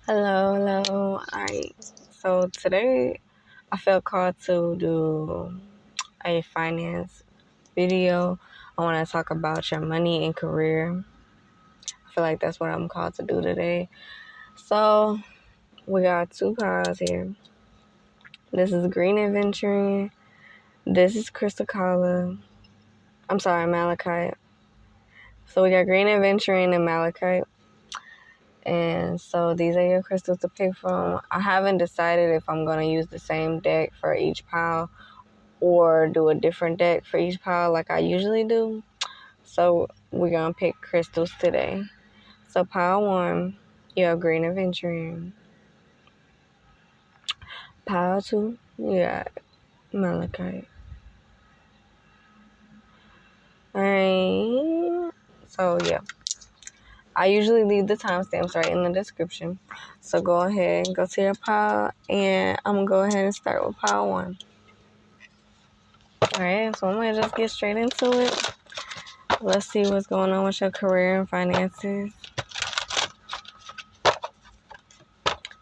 Hello. Alright. So today I felt called to do a finance video. I want to talk about your money and career. I feel like that's what I'm called to do today. So we got two piles here. This is green adventuring. This is crystal collar. I'm sorry, malachite. So we got green adventuring and malachite. And so these are your crystals to pick from. I haven't decided if I'm going to use the same deck for each pile or do a different deck for each pile like I usually do. So we're going to pick crystals today. So pile 1, you have green aventurine. Pile 2, you got malachite. Alright. So yeah. I usually leave the timestamps right in the description. So go ahead and go to your pile, and I'm going to go ahead and start with pile 1. Alright, so I'm going to just get straight into it. Let's see what's going on with your career and finances.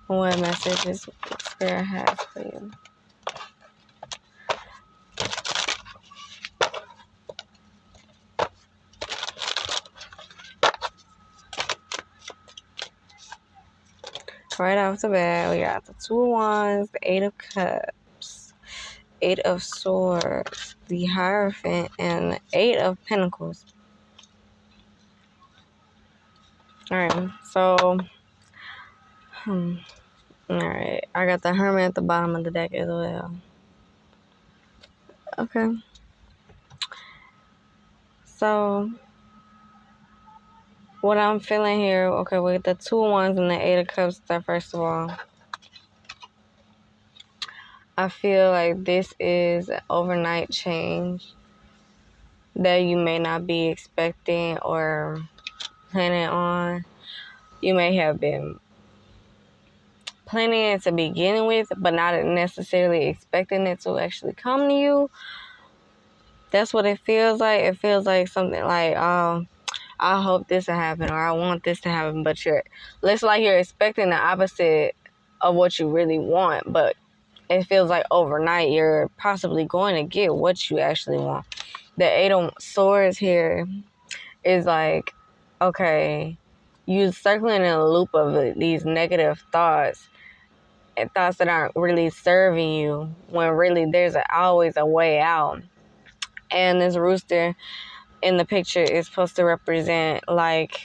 What messages Spirit has for you. Right off the bat, we got the 2 of Wands, the 8 of Cups, 8 of Swords, the Hierophant, and the 8 of Pentacles. Alright, so, alright, I got the Hermit at the bottom of the deck as well. Okay. So, what I'm feeling here, okay, with the 2 of Wands and the 8 of Cups, first of all, I feel like this is an overnight change that you may not be expecting or planning on. You may have been planning it to begin with, but not necessarily expecting it to actually come to you. That's what it feels like. It feels like something like, I hope this will happen, or I want this to happen, but it's like you're expecting the opposite of what you really want, but it feels like overnight you're possibly going to get what you actually want. The 8 of Swords here is like, okay, you're circling in a loop of these negative thoughts and thoughts that aren't really serving you, when really there's always a way out. And this rooster in the picture is supposed to represent, like,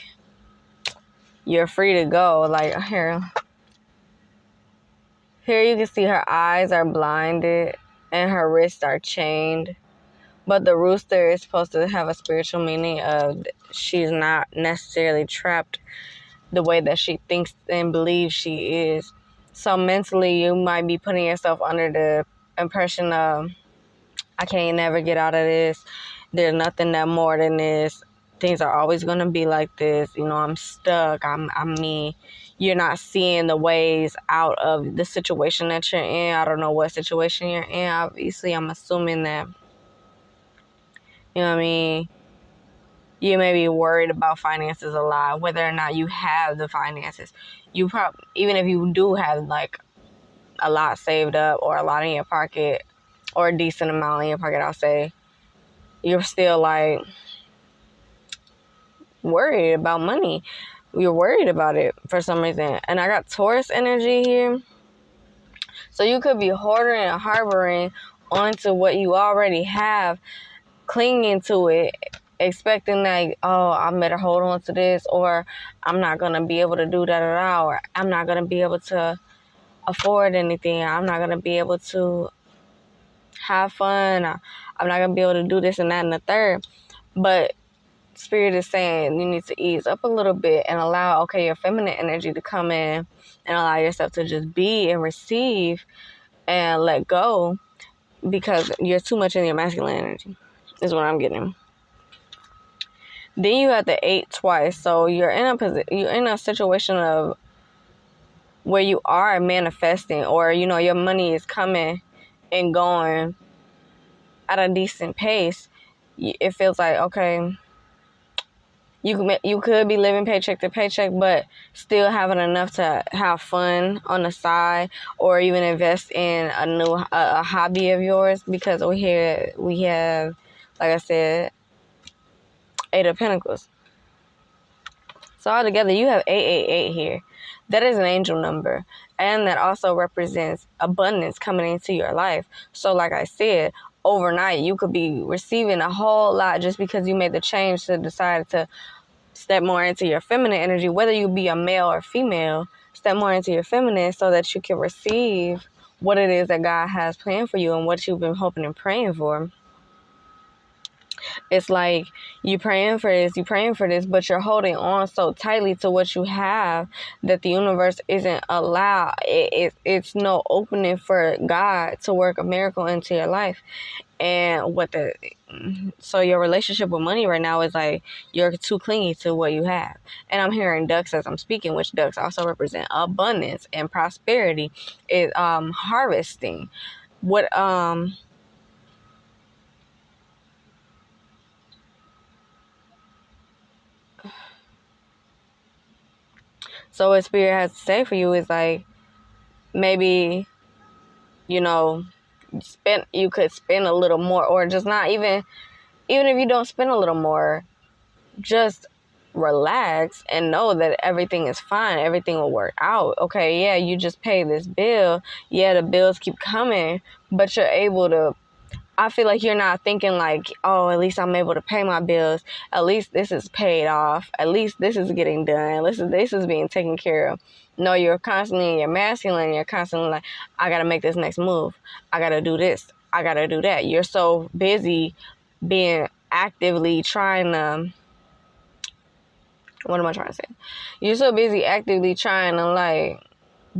you're free to go. Like, here you can see her eyes are blinded and her wrists are chained. But the rooster is supposed to have a spiritual meaning of she's not necessarily trapped the way that she thinks and believes she is. So mentally, you might be putting yourself under the impression of, I can't never get out of this. There's nothing that more than this. Things are always going to be like this. You know, I'm stuck. You're not seeing the ways out of the situation that you're in. I don't know what situation you're in. Obviously, I'm assuming that, you know what I mean, you may be worried about finances a lot, whether or not you have the finances. Even if you do have like a lot saved up or a lot in your pocket or a decent amount in your pocket, I'll say, you're still like worried about money. You're worried about it for some reason. And I got Taurus energy here. So you could be hoarding and harboring onto what you already have, clinging to it, expecting like, oh, I better hold on to this, or I'm not going to be able to do that, or I'm not going to be able to afford anything. I'm not going to be able to have fun. I'm not going to be able to do this and that and the third. But Spirit is saying you need to ease up a little bit and allow, okay, your feminine energy to come in and allow yourself to just be and receive and let go, because you're too much in your masculine energy is what I'm getting. Then you have the 8 twice. So you're in a situation of where you are manifesting, or, you know, your money is coming and going at a decent pace. It feels like, okay, You could be living paycheck to paycheck, but still having enough to have fun on the side, or even invest in a hobby of yours. Because we have, like I said, 8 of Pentacles. So altogether, you have 888 here. That is an angel number, and that also represents abundance coming into your life. So like I said, overnight, you could be receiving a whole lot just because you made the change to decide to step more into your feminine energy, whether you be a male or female. Step more into your feminine so that you can receive what it is that God has planned for you and what you've been hoping and praying for. It's like you praying for this, but you're holding on so tightly to what you have that the universe isn't allowed. It's no opening for God to work a miracle into your life. And so your relationship with money right now is like you're too clingy to what you have. And I'm hearing ducks as I'm speaking, which ducks also represent abundance and prosperity. Is harvesting. What So what Spirit has to say for you is like, maybe, you could spend a little more, or just not even if you don't spend a little more, just relax and know that everything is fine. Everything will work out. Okay, yeah, you just pay this bill. Yeah, the bills keep coming, but you're able to, I feel like you're not thinking like, oh, at least I'm able to pay my bills. At least this is paid off. At least this is getting done. This is being taken care of. No, you're constantly in your masculine. You're constantly like, I got to make this next move. I got to do this. I got to do that. You're so busy being actively trying to, what am I trying to say? You're so busy actively trying to like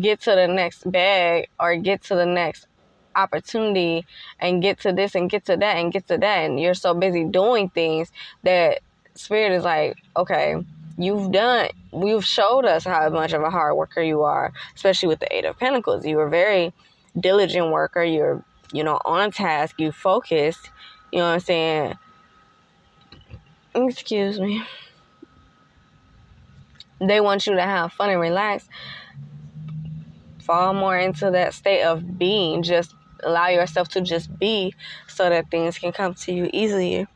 get to the next bag or get to the next opportunity and get to this and get to that and get to that, and you're so busy doing things that Spirit is like, okay, you've showed us how much of a hard worker you are, especially with the 8 of Pentacles. You're a very diligent worker. You're on task. You focused. You know what I'm saying? Excuse me. They want you to have fun and relax. Fall more into that state of being. Just allow yourself to just be, so that things can come to you easier.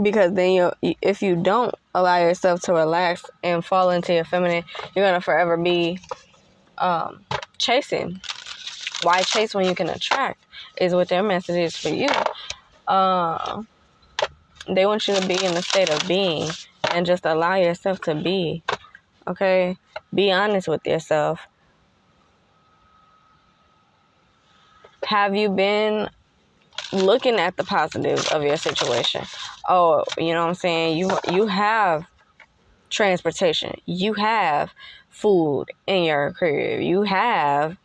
Because then if you don't allow yourself to relax and fall into your feminine, you're going to forever be chasing. Why chase when you can attract is what their message is for you. They want you to be in the state of being and just allow yourself to be. Okay? Be honest with yourself. Have you been looking at the positives of your situation? Oh, you know what I'm saying? You have transportation. You have food in your crib. You have,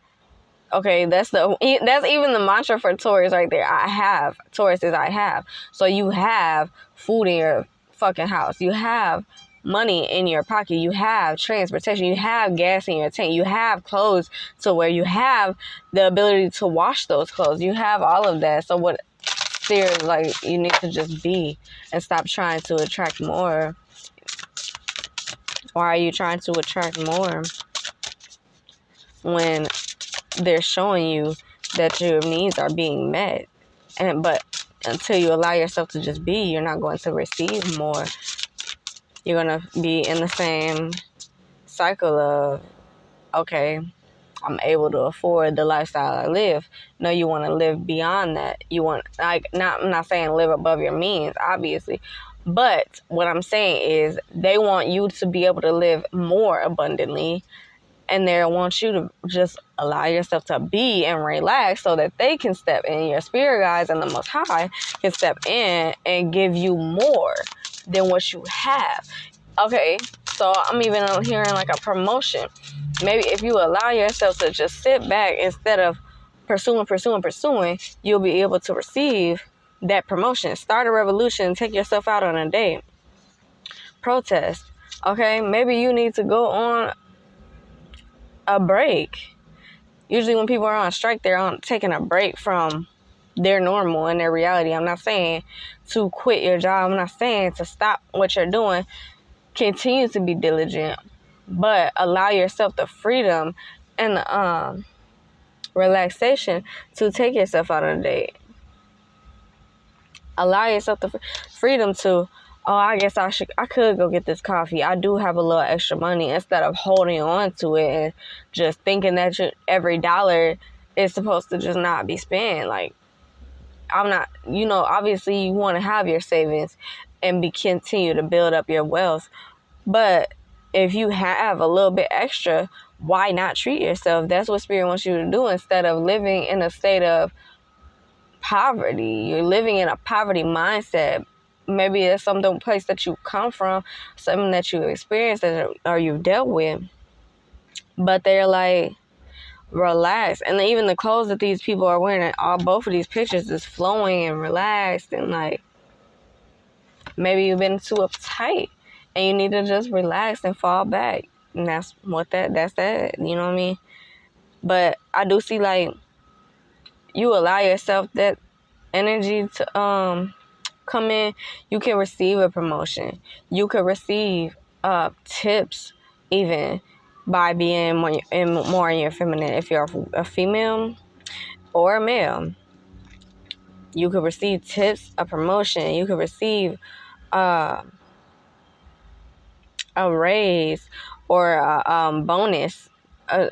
okay, that's even the mantra for Taurus right there. I have. Taurus is I have. So you have food in your fucking house. You have money in your pocket. You have transportation. You have gas in your tank. You have clothes to wear. You have the ability to wash those clothes. You have all of that. So what Spirit, like, you need to just be and stop trying to attract more. Why are you trying to attract more when they're showing you that your needs are being met? But until you allow yourself to just be, you're not going to receive more. You're going to be in the same cycle of, okay, I'm able to afford the lifestyle I live. No, you want to live beyond that. You want, like, I'm not saying live above your means, obviously. But what I'm saying is they want you to be able to live more abundantly, and they want you to just allow yourself to be and relax so that they can step in. Your spirit guides and the Most High can step in and give you more than what you have. Okay, so I'm even hearing like a promotion. Maybe if you allow yourself to just sit back instead of pursuing, you'll be able to receive that promotion. Start a revolution. Take yourself out on a date. Protest. Okay, maybe you need to go on a break. Usually when people are on strike, they're taking a break from their normal and their reality. I'm not saying to quit your job. I'm not saying to stop what you're doing. Continue to be diligent, but allow yourself the freedom and the relaxation to take yourself out on a date. Allow yourself the freedom to, oh, I guess I could go get this coffee. I do have a little extra money, instead of holding on to it and just thinking that every dollar is supposed to just not be spent. Like, I'm not, obviously you want to have your savings and continue to build up your wealth. But if you have a little bit extra, why not treat yourself? That's what Spirit wants you to do, instead of living in a state of poverty. You're living in a poverty mindset. Maybe it's some place that you come from, something that you experienced or you've dealt with. But they're like, relax. And even the clothes that these people are wearing, both of these pictures is flowing and relaxed, and like, maybe you've been too uptight and you need to just relax and fall back. And that's that. You know what I mean? But I do see, like, you allow yourself that energy to come in. You can receive a promotion. You could receive tips, even by being more in your feminine. If you're a female or a male, you could receive tips, a promotion. You could receive a raise or a bonus.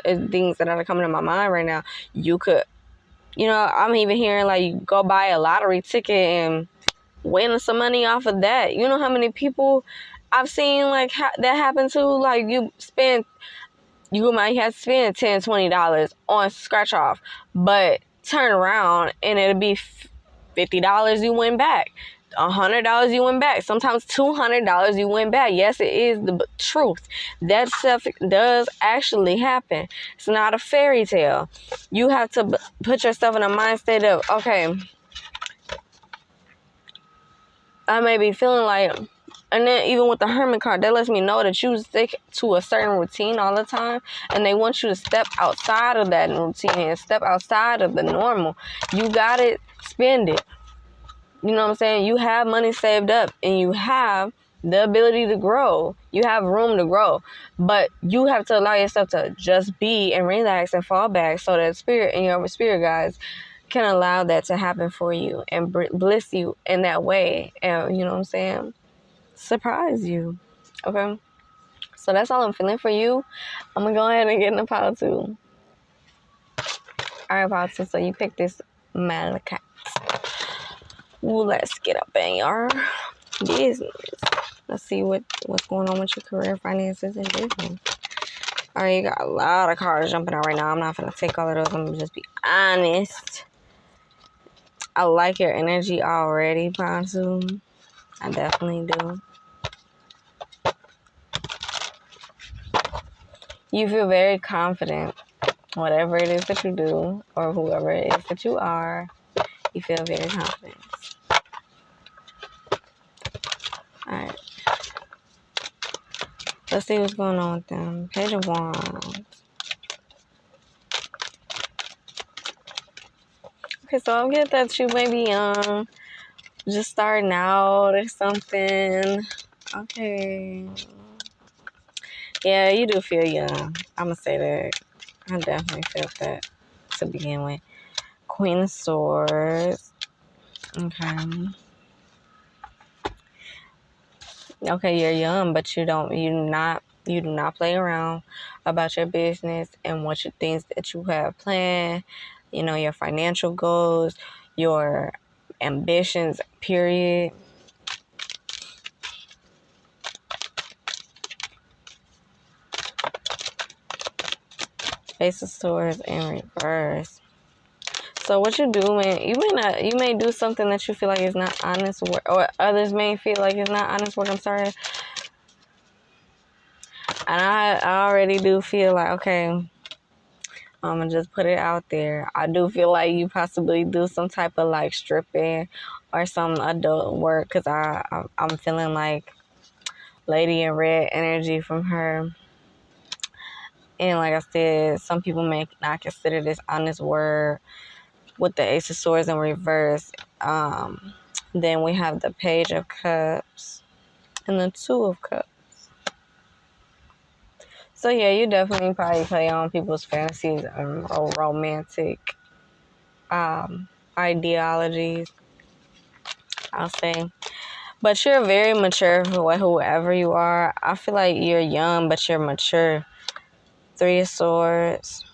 Things that are coming to my mind right now. You could, I'm even hearing, like, you go buy a lottery ticket and win some money off of that. You know how many people I've seen, like, that happen to? Like, you might have to spend $10, $20 on scratch off, but turn around and it'll be $50 you win back, $100 you win back, sometimes $200 you win back. Yes, it is the truth. That stuff does actually happen. It's not a fairy tale. You have to put yourself in a mind state of, okay, I may be feeling like, and then even with the Hermit card, that lets me know that you stick to a certain routine all the time, and they want you to step outside of that routine and step outside of the normal. You got it, spend it. You know what I'm saying? You have money saved up, and you have the ability to grow. You have room to grow, but you have to allow yourself to just be and relax and fall back, so that Spirit and your spirit guides can allow that to happen for you and bliss you in that way. And you know what I'm saying? Surprise you. Okay? So that's all I'm feeling for you. I'm going to go ahead and get into pile 2. All right, pile 2. So you picked this Malachite. Ooh, let's get up in your business. Let's see what's going on with your career, finances, and business. All right, you got a lot of cards jumping out right now. I'm not going to take all of those. I'm going to just be honest. I like your energy already, Pontoon. I definitely do. You feel very confident. Whatever it is that you do, or whoever it is that you are, you feel very confident. Alright. Let's see what's going on with them. Page of Wands. Okay, so I'm getting that you may be just starting out or something. Okay. Yeah, you do feel young. I'm going to say that. I definitely felt that to begin with. Queen of Swords. Okay. Okay, you're young, but you do not play around about your business and things that you have planned, your financial goals, your ambitions, period. Ace of Swords in reverse. So what you do, man, you may do something that you feel like is not honest work, or others may feel like it's not honest work. I'm sorry. And I already do feel like, okay, I'm going to just put it out there. I do feel like you possibly do some type of like stripping or some adult work, because I'm feeling like Lady in Red energy from her. And like I said, some people may not consider this honest work. with the Ace of Swords in reverse. Then we have the Page of Cups and the Two of Cups. So yeah, you definitely probably play on people's fantasies or romantic ideologies, I'll say. But you're very mature for whoever you are. I feel like you're young, but you're mature. Three of Swords.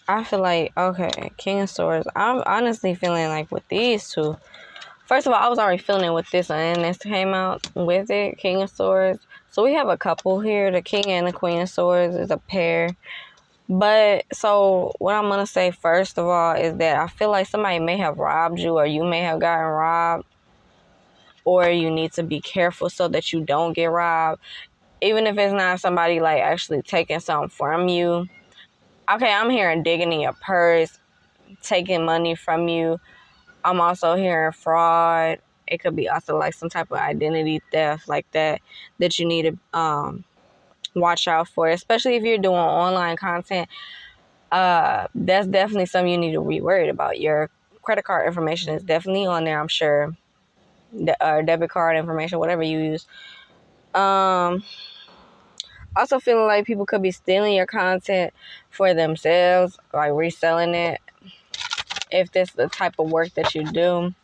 I feel like, okay, King of Swords. I'm honestly feeling like with these two. First of all, I was already feeling it with this one, and this came out with it, King of Swords. So we have a couple here. The King and the Queen of Swords is a pair. But, so, what I'm going to say first of all is that I feel like somebody may have robbed you, or you may have gotten robbed, or you need to be careful so that you don't get robbed. Even if it's not somebody, like, actually taking something from you. Okay, I'm hearing digging in your purse, taking money from you. I'm also hearing fraud. It could be also like some type of identity theft like that you need to watch out for, especially if you're doing online content. That's definitely something you need to be worried about. Your credit card information is definitely on there, I'm sure. Debit card information, whatever you use. Also feeling like people could be stealing your content for themselves, like reselling it. If this is the type of work that you do.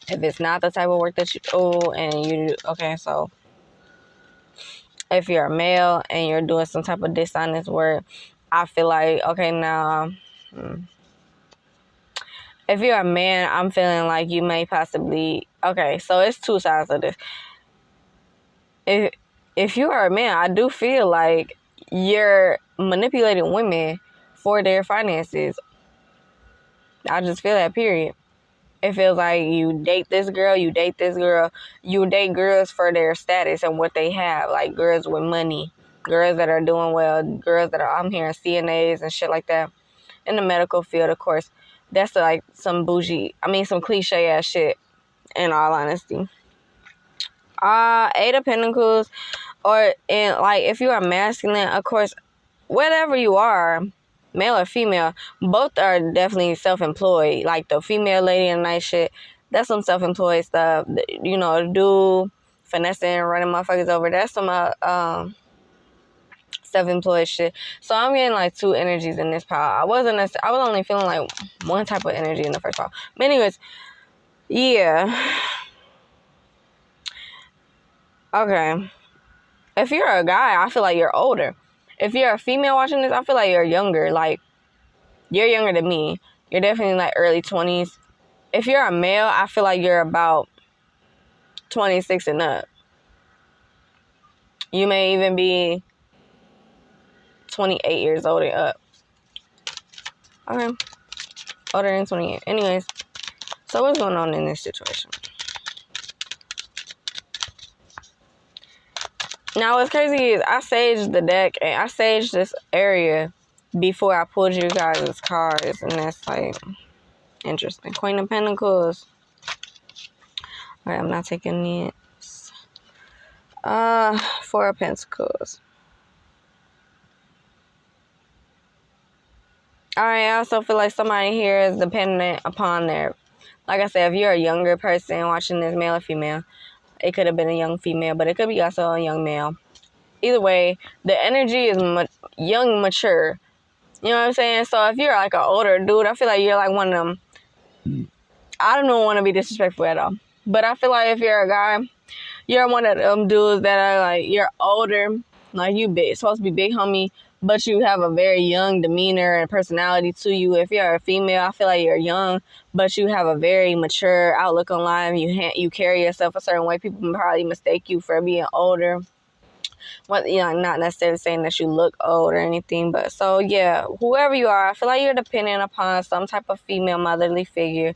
If it's not the type of work that you do, and you, okay, so if you're a male and you're doing some type of dishonest work, I feel like, okay, now, if you're a man, I'm feeling like you may possibly, okay, so it's two sides of this. If you are a man, I do feel like you're manipulating women for their finances. I just feel that, period. It feels like you date this girl, you date girls for their status and what they have, like girls with money, girls that are doing well, girls that are, I'm hearing CNAs and shit like that. In the medical field, of course, that's like some some cliche ass shit, in all honesty. Eight of Pentacles, like if you are masculine, of course, whatever you are, male or female, both are definitely self-employed. Like the female lady and night shit, that's some self-employed stuff. You know, do finessing, running motherfuckers over. That's some self-employed shit. So I'm getting like two energies in this pile. I was only feeling like one type of energy in the first pile. But anyways, yeah. Okay. If you're a guy, I feel like you're older. If you're a female watching this, I feel like you're younger. Like, you're younger than me. You're definitely like early 20s. If you're a male, I feel like you're about 26 and up. You may even be 28 years old and up. Okay. Older than 28. Anyways, so what's going on in this situation? Now, what's crazy is I saged the deck and I saged this area before I pulled you guys' cards. And that's like interesting. Queen of Pentacles. Alright, I'm not taking it. Four of Pentacles. Alright, I also feel like somebody here is dependent upon their, like I said, if you're a younger person watching this, male or female, it could have been a young female, but it could be also a young male. Either way, the energy is young, mature. You know what I'm saying? So if you're like an older dude, I feel like you're like one of them. I don't want to be disrespectful at all, but I feel like if you're a guy, you're one of them dudes that are like, you're older, like you supposed to be big homie, but you have a very young demeanor and personality to you. If you're a female, I feel like you're young, but you have a very mature outlook on life. You carry yourself a certain way. People probably mistake you for being older. What, you know, not necessarily saying that you look old or anything, but so yeah, whoever you are, I feel like you're dependent upon some type of female motherly figure,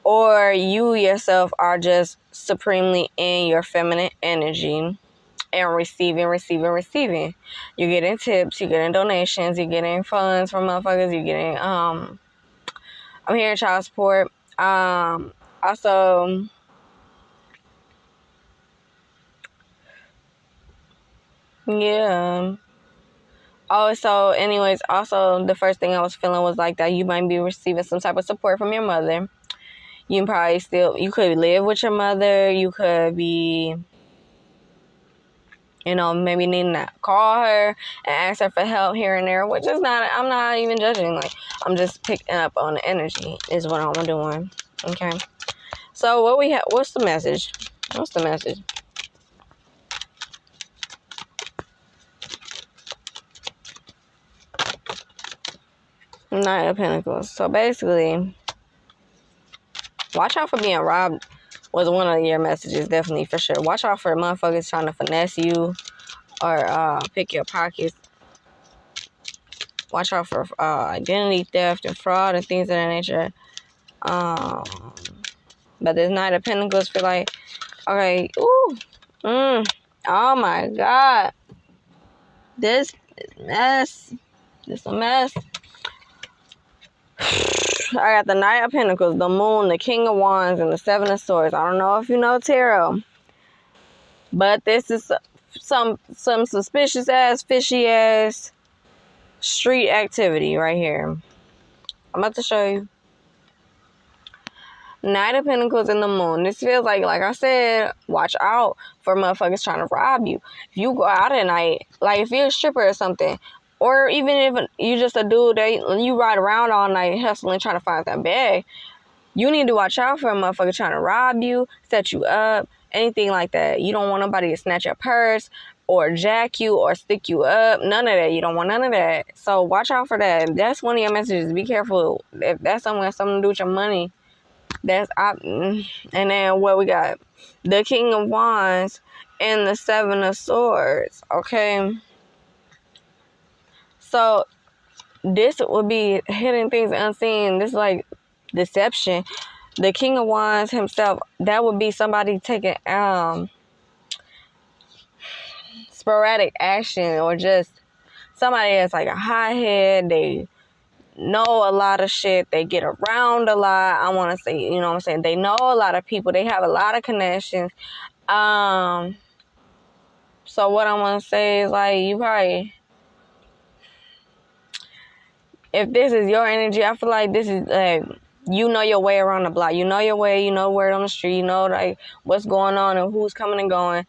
or you yourself are just supremely in your feminine energy and receiving. You're getting tips, you're getting donations, you're getting funds from motherfuckers, you're getting I'm hearing child support. Also, Yeah. Oh, so anyways, also the first thing I was feeling was like that you might be receiving some type of support from your mother. You probably still, you could live with your mother. You could be, maybe needing to call her and ask her for help here and there, which is not, I'm not even judging. Like, I'm just picking up on the energy is what I'm doing. Okay. So what we have, what's the message? What's the message? Knight of Pentacles. So basically, watch out for being robbed was one of your messages, definitely, for sure. Watch out for motherfuckers trying to finesse you or pick your pockets. Watch out for identity theft and fraud and things of that nature. But this Knight of Pentacles feel like, okay, oh my God. This mess. This a mess. I got the Knight of Pentacles, the Moon, the King of Wands, and the Seven of Swords. I don't know if you know tarot, but this is some suspicious ass, fishy ass street activity right here. I'm about to show you. Knight of Pentacles and the Moon. This feels like I said, watch out for motherfuckers trying to rob you. If you go out at night, like if you're a stripper or something, or even if you just a dude that you ride around all night hustling trying to find that bag, you need to watch out for a motherfucker trying to rob you, set you up, anything like that. You don't want nobody to snatch your purse or jack you or stick you up. None of that. You don't want none of that. So watch out for that. That's one of your messages. Be careful. If that's something to do with your money, and then what we got? The King of Wands and the Seven of Swords. Okay. So this would be hidden things unseen. This is like deception. The King of Wands himself, that would be somebody taking sporadic action, or just somebody that's like a hothead. They know a lot of shit. They get around a lot. I want to say, you know what I'm saying? They know a lot of people. They have a lot of connections. So what I want to say is, like, you probably, if this is your energy, I feel like this is like, you know your way around the block. You know your way. You know where on the street. You know like what's going on and who's coming and going.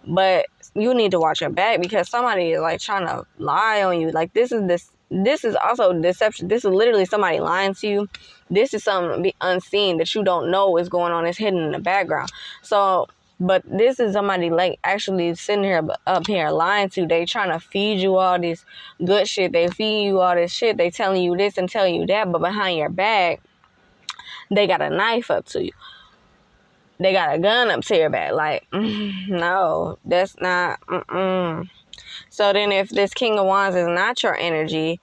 But you need to watch your back, because somebody is like trying to lie on you. Like this is also deception. This is literally somebody lying to you. This is something unseen that you don't know is going on. It's hidden in the background. So, but this is somebody like actually sitting here up here lying to you. They trying to feed you all this good shit. They feed you all this shit. They telling you this and telling you that, but behind your back, they got a knife up to you. They got a gun up to your back. Like, no, that's not. So then if this King of Wands is not your energy,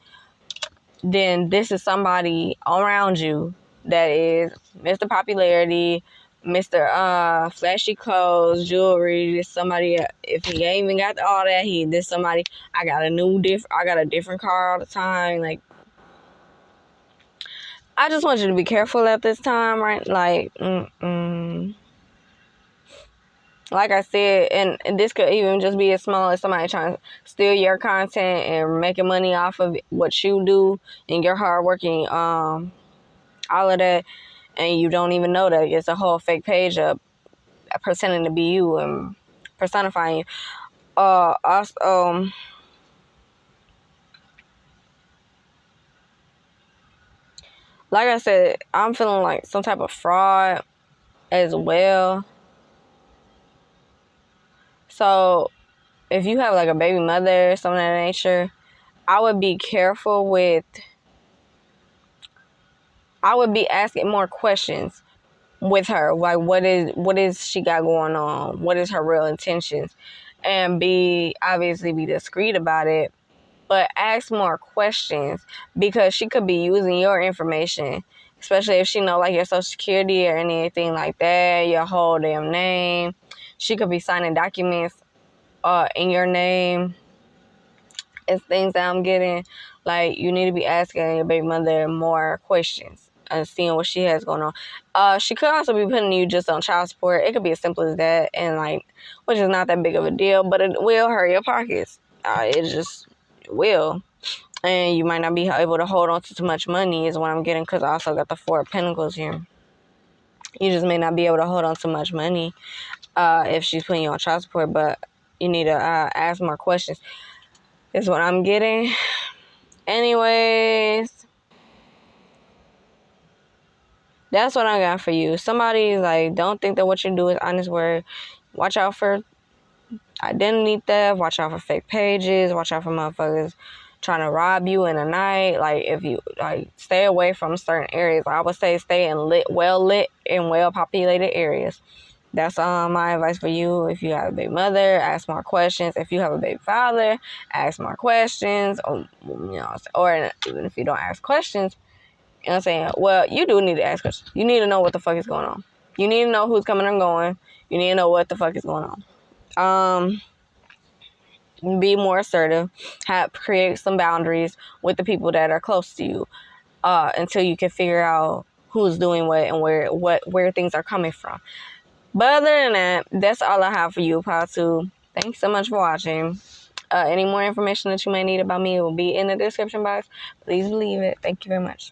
then this is somebody around you that is Mr. Popularity, Mr. Flashy clothes, jewelry. This somebody, if he ain't even got all that, this somebody, I got a different car all the time. Like, I just want you to be careful at this time, right? Like, like I said, and this could even just be as small as somebody trying to steal your content and making money off of what you do and your hard working, all of that, and you don't even know that it's a whole fake page up pretending to be you and personifying you. Also, like I said, I'm feeling like some type of fraud as well. So if you have like a baby mother or something of that nature, I would be careful with. I would be asking more questions with her, like what is she got going on, what is her real intentions, and obviously be discreet about it, but ask more questions, because she could be using your information, especially if she know like your social security or anything like that, your whole damn name. She could be signing documents in your name. It's things that I'm getting. Like, you need to be asking your baby mother more questions and seeing what she has going on. She could also be putting you just on child support. It could be as simple as that, and like, which is not that big of a deal, but it will hurt your pockets. It just will. And you might not be able to hold on to too much money is what I'm getting, because I also got the Four of Pentacles here. You just may not be able to hold on to much money if she's putting you on child support, but you need to ask more questions is what I'm getting. Anyways, that's what I got for you. Somebody, like, don't think that what you do is honest work. Watch out for identity theft. Watch out for fake pages. Watch out for motherfuckers trying to rob you in the night. Like, if you, like, stay away from certain areas. I would say stay in well lit and well populated areas. That's my advice for you. If you have a baby mother, ask more questions. If you have a baby father, ask more questions. Or, or even if you don't ask questions, you know what I'm saying? Well, you do need to ask questions. You need to know what the fuck is going on. You need to know who's coming and going. You need to know what the fuck is going on. Be more assertive. Create some boundaries with the people that are close to you until you can figure out who's doing what and where things are coming from. But other than that, that's all I have for you, Part 2. Thanks so much for watching. Any more information that you may need about me will be in the description box. Please leave it. Thank you very much.